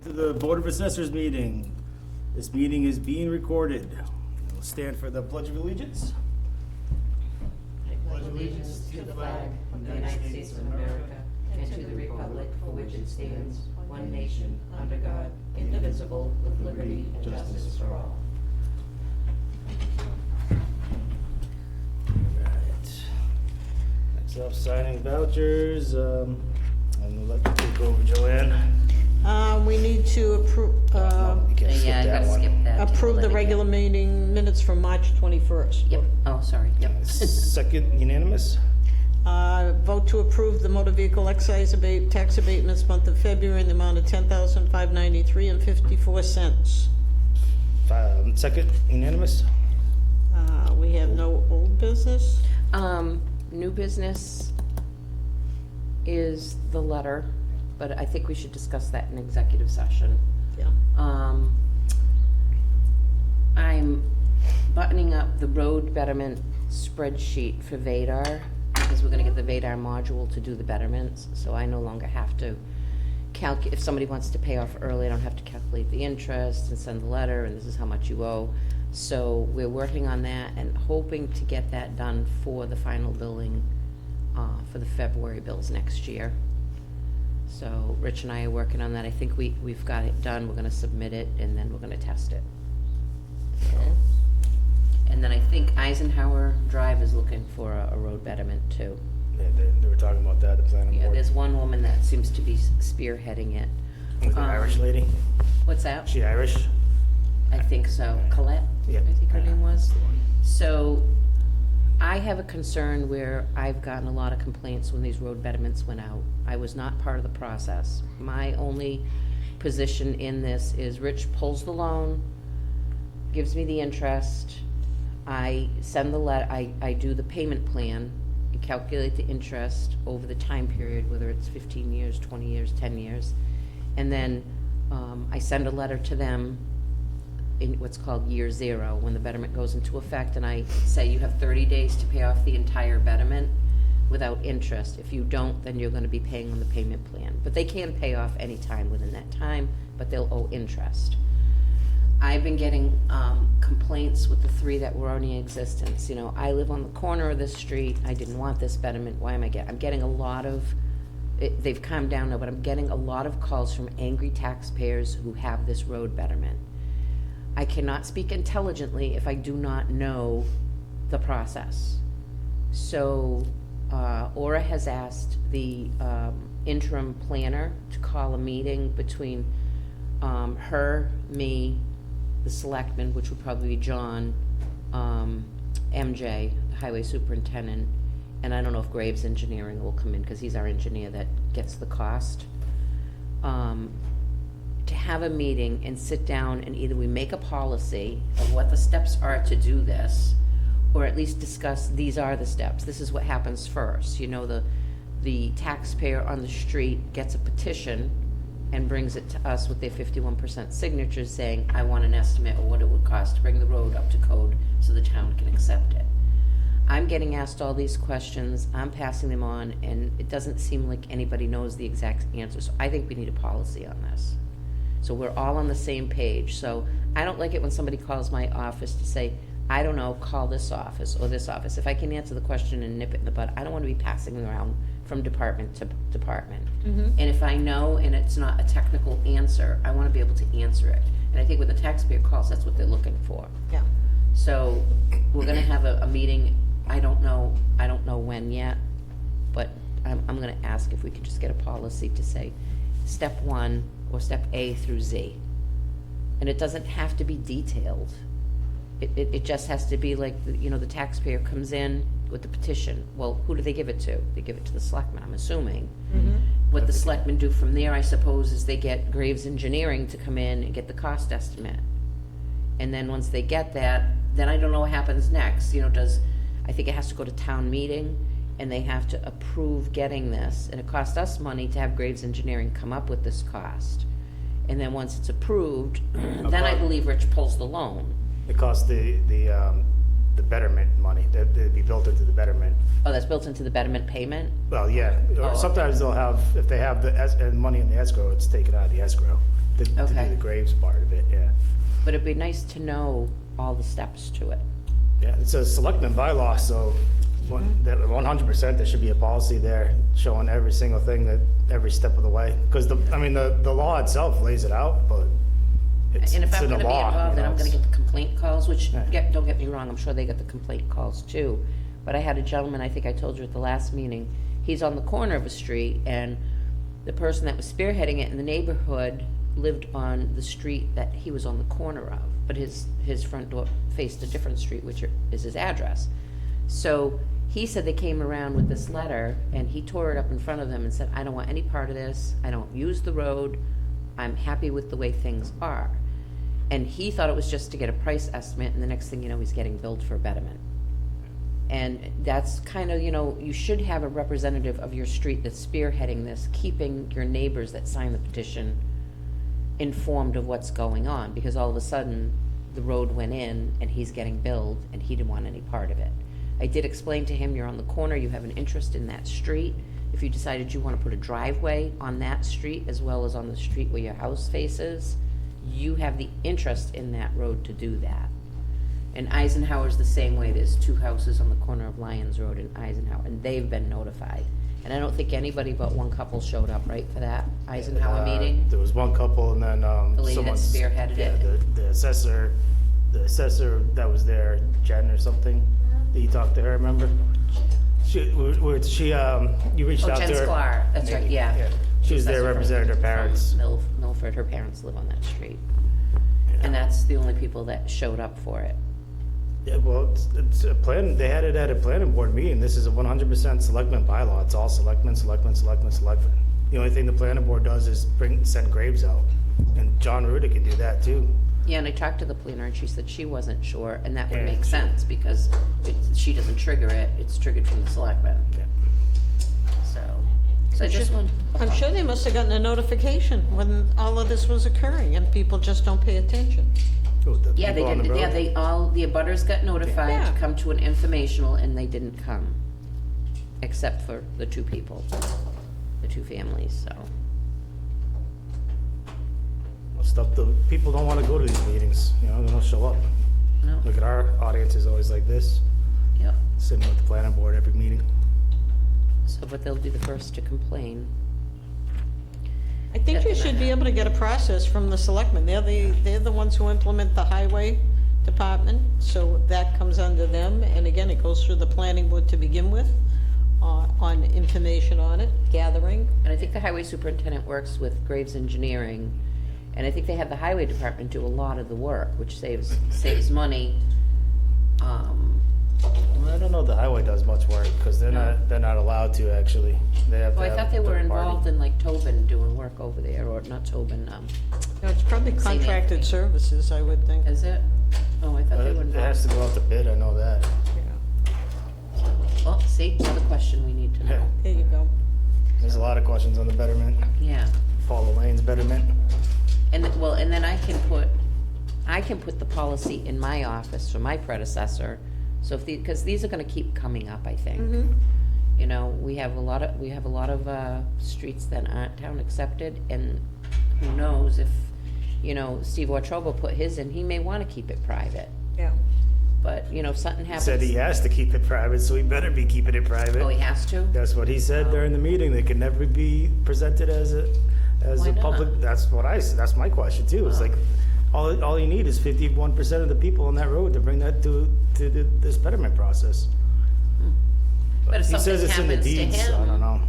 To the Board of Assessors meeting. This meeting is being recorded. We'll stand for the Pledge of Allegiance. I pledge allegiance to the flag of the United States of America and to the republic for which it stands, one nation, under God, indivisible, with liberty and justice for all. Alright. Next up, signing vouchers. I'm gonna let you take over, Joanne. We need to approve, You can't skip Yeah, I that gotta one. skip that. approve the regular meeting minutes from March 21st. Yep, oh, sorry, yep. Second, unanimous? Vote to approve the motor vehicle excise tax abatements month of February in the amount of $10,593.54. Second, unanimous? We have no old business. New business is the letter, but I think we should discuss that in executive session. Yeah. I'm buttoning up the road betterment spreadsheet for Vadar, because we're gonna get the Vadar module to do the betterments, so I no longer have to if somebody wants to pay off early, I don't have to calculate the interest and send the letter, and this is how much you owe. So we're working on that and hoping to get that done for the final billing, for the February bills next year. So Rich and I are working on that. I think we've got it done. We're gonna submit it, and then we're gonna test it. Okay. And then I think Eisenhower Drive is looking for a road betterment too. Yeah, they were talking about that, the planning Yeah, board. there's one woman that seems to be spearheading it. With the Irish lady? What's that? She Irish? I think so. Colette? Yeah. I think her name was. That's the one. So I have a concern where I've gotten a lot of complaints when these road betterments went out. I was not part of the process. My only position in this is Rich pulls the loan, gives me the interest, I send the I do the payment plan and calculate the interest over the time period, whether it's 15 years, 20 years, 10 years. And then I send a letter to them in what's called year zero, when the betterment goes into effect, and I say you have 30 days to pay off the entire betterment without interest. If you don't, then you're gonna be paying on the payment plan. But they can pay off any time within that time, but they'll owe interest. I've been getting complaints with the three that were already in existence. You know, I live on the corner of this street, I didn't want this betterment, why am I I'm getting a lot of, they've calmed down now, but I'm getting a lot of calls from angry taxpayers who have this road betterment. I cannot speak intelligently if I do not know the process. So Aura has asked the interim planner to call a meeting between her, me, the selectman, which would probably be John, MJ, the highway superintendent, and I don't know if Graves Engineering will come in, because he's our engineer that gets the cost. To have a meeting and sit down and either we make a policy of what the steps are to do this, or at least discuss these are the steps, this is what happens first. You know, the taxpayer on the street gets a petition and brings it to us with their 51% signatures saying, I want an estimate of what it would cost to bring the road up to code so the town can accept it. I'm getting asked all these questions, I'm passing them on, and it doesn't seem like anybody knows the exact answer. So I think we need a policy on this, so we're all on the same page. So I don't like it when somebody calls my office to say, I don't know, call this office or this office. If I can answer the question and nip it in the bud, I don't want to be passing them around from department to department. And if I know and it's not a technical answer, I want to be able to answer it. And I think with the taxpayer calls, that's what they're looking for. Yeah. So we're gonna have a meeting. I don't know when yet, but I'm gonna ask if we could just get a policy to say step 1 or step A through Z. And it doesn't have to be detailed. It just has to be like, you know, the taxpayer comes in with the petition. Well, who do they give it to? They give it to the selectmen, I'm assuming. What the selectmen do from there, I suppose, is they get Graves Engineering to come in and get the cost estimate. And then once they get that, then I don't know what happens next. You know, I think it has to go to town meeting, and they have to approve getting this. And it costs us money to have Graves Engineering come up with this cost. And then once it's approved, then I believe Rich pulls the loan. It costs the the betterment money, that'd be built into the betterment. Oh, that's built into the betterment payment? Well, yeah, Oh, or sometimes they'll have, if they have money in the escrow, it's taken out of the escrow to do Okay. the graves part of it, yeah. But it'd be nice to know all the steps to it. Yeah, it's a selectman bylaw, so that 100%, there should be a policy there showing every single thing, that every step of the way. Because the law itself lays it out, but it's And if I'm in the gonna be law. involved, you then know, I'm gonna it's- get the complaint calls, which, Right. don't get me wrong, I'm sure they get the complaint calls too. But I had a gentleman, I think I told you at the last meeting, he's on the corner of a street, and the person that was spearheading it in the neighborhood lived on the street that he was on the corner of, but his front door faced a different street, which is his address. So he said they came around with this letter, and he tore it up in front of them and said, I don't want any part of this, I don't use the road, I'm happy with the way things are. And he thought it was just to get a price estimate, and the next thing you know, he's getting billed for betterment. And that's kind of, you should have a representative of your street that's spearheading this, keeping your neighbors that sign the petition informed of what's going on, because all of a sudden, the road went in, and he's getting billed, and he didn't want any part of it. I did explain to him, you're on the corner, you have an interest in that street. If you decided you want to put a driveway on that street as well as on the street where your house faces, you have the interest in that road to do that. And Eisenhower's the same way. There's 2 houses on the corner of Lyons Road and Eisenhower, and they've been notified. And I don't think anybody but one couple showed up, right, for that Eisenhower meeting? There was one couple, and then The lady that someone's- spearheaded yeah, it. The assessor that was there, Jen or something, that you talked to her, remember? You reached Oh, out to her. Jen Sklar, that's right, Maybe, yeah. She was there, Assessor from- represented her parents. from Milford, her parents live on that street. And that's the only people that showed up for it. Yeah, well, it's a plan, they had it at a planning board meeting, this is a 100% selectmen bylaw, it's all selectmen. The only thing the planning board does is send graves out, and John Ruda can do that too. Yeah, and I talked to the planner, and she said she wasn't sure, and that would Yeah, make she- sense, because she doesn't trigger it, it's triggered from the selectmen, Yeah. so I just want. I'm sure they must have gotten a notification when all of this was occurring, and people just don't pay attention. Oh, the Yeah, they people on the did, yeah, road? the abutters got notified Yeah. to come to an informational, and they didn't come, except for the 2 people, the 2 families, so. Stuff, the people don't wanna go to these meetings, they don't show up. No, Look at our audience is always like this, yep, sitting with the planning board every meeting. so, but they'll be the first to complain. I think you should be able to get a process from the selectmen. They're the ones who implement the highway department, so that comes under them. And again, it goes through the planning board to begin with, on information on it, gathering. And I think the highway superintendent works with Graves Engineering, and I think they have the highway department do a lot of the work, which saves money. Well, I don't know if the highway does much work, because they're not allowed to, actually. They have to Well, I have thought they were third party. involved in like Tobin doing work over there, or not Tobin, No, it's probably Same contracted Anthony. services, I would think. is it? Oh, I thought they were It has involved. to go out to bid, I know that. Yeah. Well, see, another question we need to know. There you go. There's a lot of questions on the betterment, Yeah, Paula Lane's betterment. and, well, and then I can put the policy in my office for my predecessor, so because these are gonna keep coming up, I think. We have a lot of streets that aren't town accepted, and who knows if, Steve Wautrova put his in, he may wanna keep it private, Yeah. but, if something happens. Said he has to keep it private, so he better be keeping it private. Oh, he has to? That's what he said during the meeting, they can never be presented as Why a not? public, that's my question too, it's like, all you need is 51% of the people on that road to bring that to this betterment process. But if He something says it's in the happens to deeds, so I don't him, know.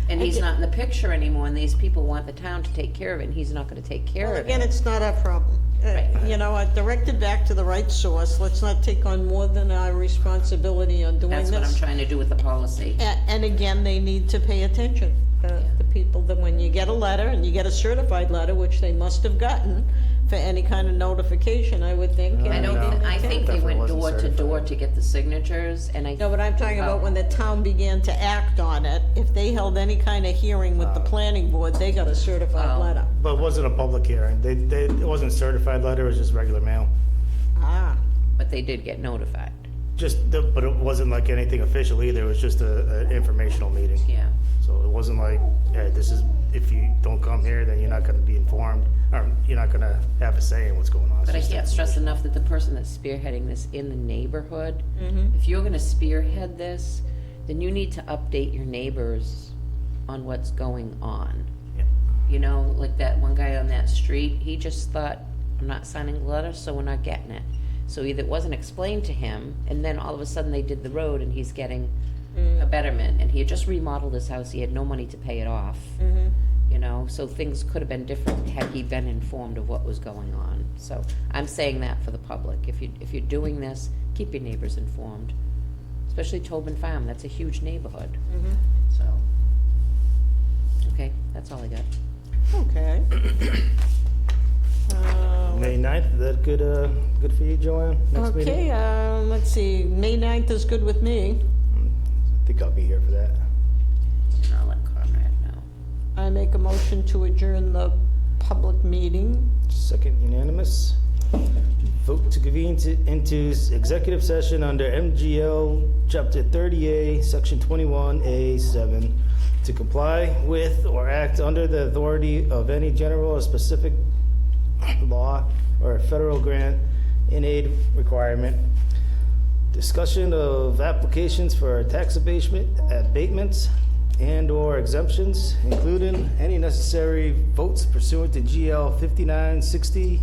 and he's not in the picture anymore, and these people want the town to take care of it, and he's not gonna take care Well, of again, it. it's not our problem. Right. I directed back to the right source. Let's not take on more than our responsibility on doing this. That's what I'm trying to do with the policy. And again, they need to pay attention. The people that when you get a letter, and you get a certified letter, which they must have gotten for any kind of notification, I would think. I I don't, No, I think they definitely went wasn't door to door certified. to get the signatures, and I. No, but I'm talking about when the town began to act on it. If they held any kind of hearing with the planning board, they got a certified Oh. letter. But it wasn't a public hearing, it wasn't a certified letter, it was just regular mail. Ah, But they did get notified. But it wasn't like anything official either, it was just a informational meeting. Yeah. So it wasn't like, hey, this is, if you don't come here, then you're not gonna be informed, or you're not gonna have a say in what's going on. It's But I just can't stress enough that the person that's spearheading this in the neighborhood, if you're gonna spearhead this, then you need to update your neighbors on what's going on. Yeah. You know, like that one guy on that street, he just thought, I'm not signing the letter, so we're not getting it. So either it wasn't explained to him, and then all of a sudden they did the road and he's getting a betterment, and he had just remodeled his house, he had no money to pay it off. You know, so things could have been different had he been informed of what was going on. So I'm saying that for the public. If you're doing this, keep your neighbors informed, especially Tobin Farm. That's a huge neighborhood. So, okay, that's all I got. Okay. May 9th, is that good for you, Joanne? Next meeting? Okay, let's see, May 9th is good with me. I think I'll be here for that. And I'll let Conrad know. I make a motion to adjourn the public meeting. Second unanimous. Vote to convene into executive session under MGL Chapter 30A, Section 21A7, to comply with or act under the authority of any general or specific law or federal grant in aid requirement. Discussion of applications for tax abatements and/or exemptions, including any necessary votes pursuant to GL 5960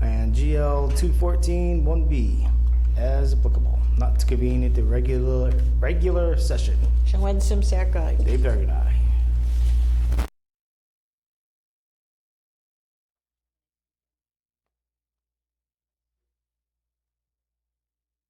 and GL 214-1B as applicable, not to convene into regular session. Joanne Simsack, aye. Dave Bergen, aye.